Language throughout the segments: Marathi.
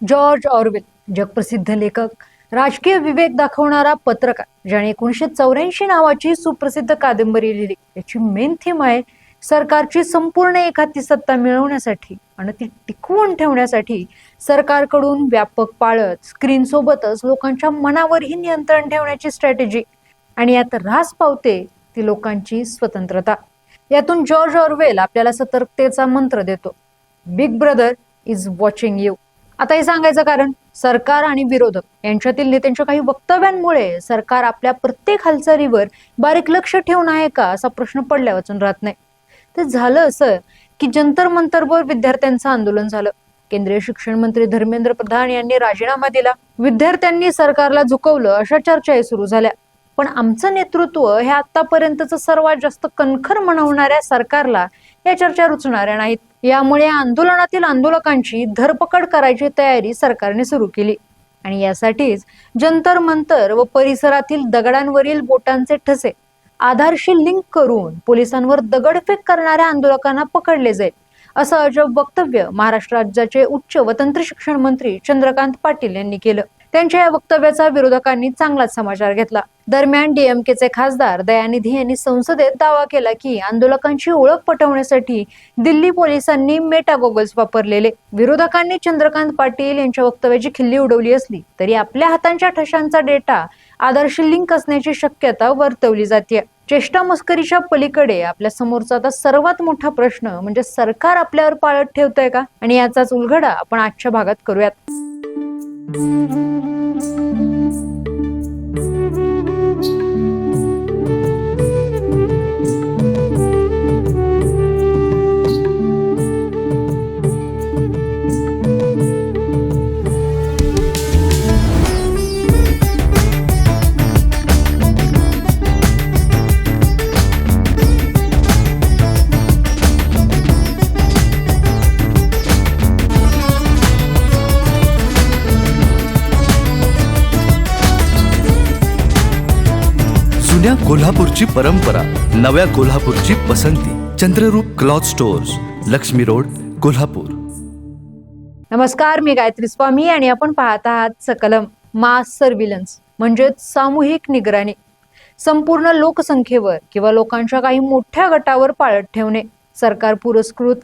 जॉर्ज ऑरवेल, जगप्रसिद्ध लेखक, राजकीय विवेक दाखवणारा पत्रकार, ज्याने 1984 नावाची सुप्रसिद्ध कादंबरी लिहिली. याची मेन थीम आहे सरकारची संपूर्ण एकाती सत्ता मिळवण्यासाठी आणि ती टिकवून ठेवण्यासाठी सरकारकडून व्यापक पाळत स्क्रीन सोबतच लोकांच्या मनावरही नियंत्रण ठेवण्याची स्ट्रॅटेजी. आणि यात रास पावते ती लोकांची स्वतंत्रता. यातून जॉर्ज ऑरवेल आपल्याला सतर्कतेचा मंत्र देतो. Big brother is watching you. आता हे सांगायचं कारण सरकार आणि विरोधक यांच्यातील नेत्यांच्या काही वक्तव्यांमुळे सरकार आपल्या प्रत्येक हालचालीवर बारीक लक्ष ठेवून आहे का असा प्रश्न पडल्या वाचून राहत नाही. ते झालं असं की जंतर मंतरवर विद्यार्थ्यांचं आंदोलन झालं. केंद्रीय शिक्षण मंत्री धर्मेंद्र प्रधान यांनी राजीनामा दिला. विद्यार्थ्यांनी सरकारला झुकवलं अशा चर्चाही सुरू झाल्या. पण आमचं नेतृत्व हे आतापर्यंतचं सर्वात जास्त कणखर म्हणवणाऱ्या सरकारला या चर्चा रुचणाऱ्या नाहीत. यामुळे आंदोलनातील आंदोलकांची धरपकड करायची तयारी सरकारने सुरू केली आणि यासाठीच जंतर मंतर व परिसरातील दगडांवरील बोटांचे ठसे आधारशी लिंक करून पोलिसांवर दगडफेक करणाऱ्या आंदोलकांना पकडले जाईल असं अजब वक्तव्य महाराष्ट्र राज्याचे उच्च व तंत्र शिक्षण मंत्री चंद्रकांत पाटील यांनी केलं. त्यांच्या या वक्तव्याचा विरोधकांनी चांगलाच समाचार घेतला. दरम्यान डीएमकेचे खासदार दयानिधी यांनी संसदेत दावा केला की आंदोलकांची ओळख पटवण्यासाठी दिल्ली पोलिसांनी मेटा गॉगल्स वापरलेले. विरोधकांनी चंद्रकांत पाटील यांच्या वक्तव्याची खिल्ली उडवली असली तरी आपल्या हातांच्या ठशांचा डेटा आधारशी लिंक असण्याची शक्यता वर्तवली जाते. चेष्टा मस्करीच्या पलीकडे आपल्या समोरचा आता सर्वात मोठा प्रश्न म्हणजे सरकार आपल्यावर पाळत ठेवतंय का, आणि याचाच उलगडा आपण आजच्या भागात करूयात. जुन्या कोल्हापूरची परंपरा, नव्या कोल्हापूरची पसंती. Chandrarup cloth stores, Lakshmi road, Kolhapur. नमस्कार, मी गायत्री स्वामी आणि आपण पाहत आहात सकलम. मास सर्व्हिलन्स म्हणजेच सामूहिक निगराणी. संपूर्ण लोकसंख्येवर किंवा लोकांच्या काही मोठ्या गटावर पाळत ठेवणे. सरकार पुरस्कृत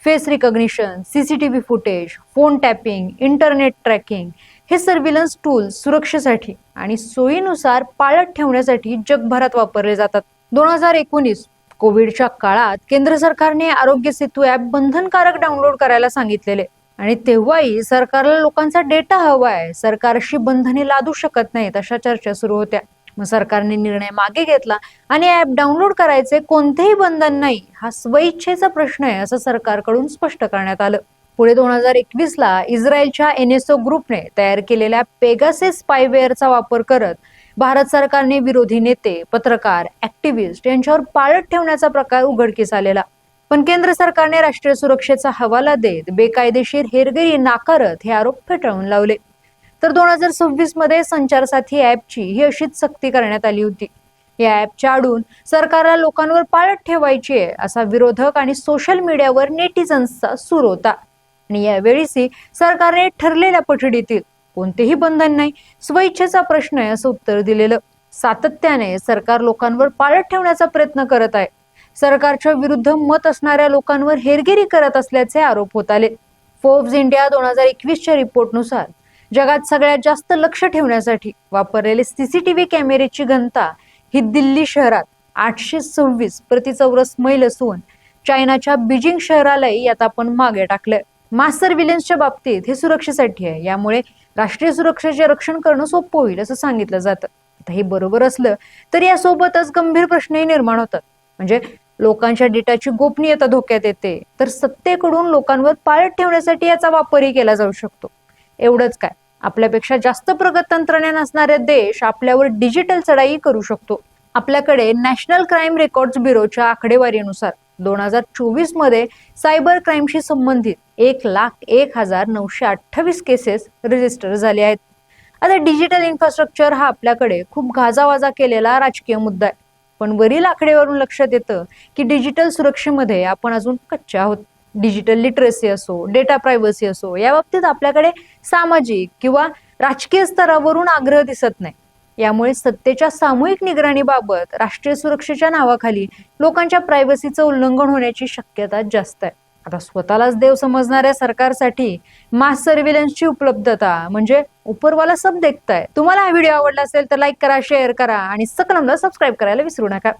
face recognition, CCTV footage, phone tapping, internet tracking हे सर्व्हिलन्स टूल्स सुरक्षेसाठी आणि सोयीनुसार पाळत ठेवण्यासाठी जगभरात वापरले जातात. 2019 कोविडच्या काळात केंद्र सरकारने आरोग्य सेतू ॲप बंधनकारक डाउनलोड करायला सांगितलेले आणि तेव्हाही सरकारला लोकांचा डेटा हवाय, सरकारशी बंधने लादू शकत नाहीत अशा चर्चा सुरू होत्या. मग सरकारने निर्णय मागे घेतला आणि ॲप डाउनलोड करायचे कोणतेही बंधन नाही, हा स्वइच्छेचा प्रश्न आहे असं सरकारकडून स्पष्ट करण्यात आलं. पुढे 2021 ला इस्रायलच्या NSO ग्रुपने तयार केलेल्या पेगासस स्पायवेअरचा वापर करत भारत सरकारने विरोधी नेते, पत्रकार, ऍक्टिव्हिस्ट यांच्यावर पाळत ठेवण्याचा प्रकार उघडकीस आलेला. पण केंद्र सरकारने राष्ट्रीय सुरक्षेचा हवाला देत बेकायदेशीर हेरगिरी नाकारत हे आरोप फेटाळून लावले. तर 2026 मध्ये संचारसाथी ॲपची ही अशीच सक्ती करण्यात आली होती. या ॲपच्या आडून सरकारला लोकांवर पाळत ठेवायची आहे असा विरोधक आणि सोशल मीडियावर नेटिझन्सचा सूर होता. आणि यावेळीही सरकारने ठरलेल्या पठडीतील कोणतेही बंधन नाही, स्वइच्छेचा प्रश्न आहे असं उत्तर दिलेलं. सातत्याने सरकार लोकांवर पाळत ठेवण्याचा प्रयत्न करत आहे. सरकारच्या विरुद्ध मत असणाऱ्या लोकांवर हेरगिरी करत असल्याचे आरोप होत आले. फोर्ब्स इंडिया 2021च्या रिपोर्टनुसार जगात सगळ्यात जास्त लक्ष ठेवण्यासाठी वापरलेले सीसीटीव्ही कॅमेरेची घनता ही दिल्ली शहरात 826 प्रति चौरस मैल असून चायनाच्या बीजिंग शहरालाही यात आपण मागे टाकलंय. मास सर्व्हिलन्सच्या बाबतीत हे सुरक्षेसाठी आहे. यामुळे राष्ट्रीय सुरक्षेचे रक्षण करणं सोपं होईल असं सांगितलं जातं. आता हे बरोबर असलं तरी यासोबतच गंभीर प्रश्नही निर्माण होतात. म्हणजे लोकांच्या डेटाची गोपनीयता धोक्यात येते, तर सत्तेकडून लोकांवर पाळत ठेवण्यासाठी याचा वापरही केला जाऊ शकतो. एवढंच काय, आपल्यापेक्षा जास्त प्रगत तंत्रज्ञान असणारे देश आपल्यावर डिजिटल चढाई करू शकतो. आपल्याकडे नॅशनल क्राईम रेकॉर्ड्स ब्युरोच्या आकडेवारीनुसार 2024 मध्ये सायबर क्राईमशी संबंधित 1,01,928 केसेस रजिस्टर झाले आहेत. आता डिजिटल इन्फ्रास्ट्रक्चर हा आपल्याकडे खूप गाजावाजा केलेला राजकीय मुद्दा आहे. पण वरील आकडेवरून लक्षात येतं की डिजिटल सुरक्षेमध्ये आपण अजून कच्चे आहोत. डिजिटल लिटरसी असो, डेटा प्रायव्हसी असो, या बाबतीत आपल्याकडे सामाजिक किंवा राजकीय स्तरावरून आग्रह दिसत नाही. यामुळे सत्तेच्या सामूहिक निगराणीबाबत राष्ट्रीय सुरक्षेच्या नावाखाली लोकांच्या प्रायव्हसीचं उल्लंघन होण्याची शक्यता जास्त आहे. आता स्वतःलाच देव समजणाऱ्या सरकारसाठी मास सर्व्हिलन्सची उपलब्धता म्हणजे उपरवाला सब देखताय. तुम्हाला हा व्हिडिओ आवडला असेल तर लाईक करा, शेअर करा आणि सकलमला सबस्क्राईब करायला विसरू नका.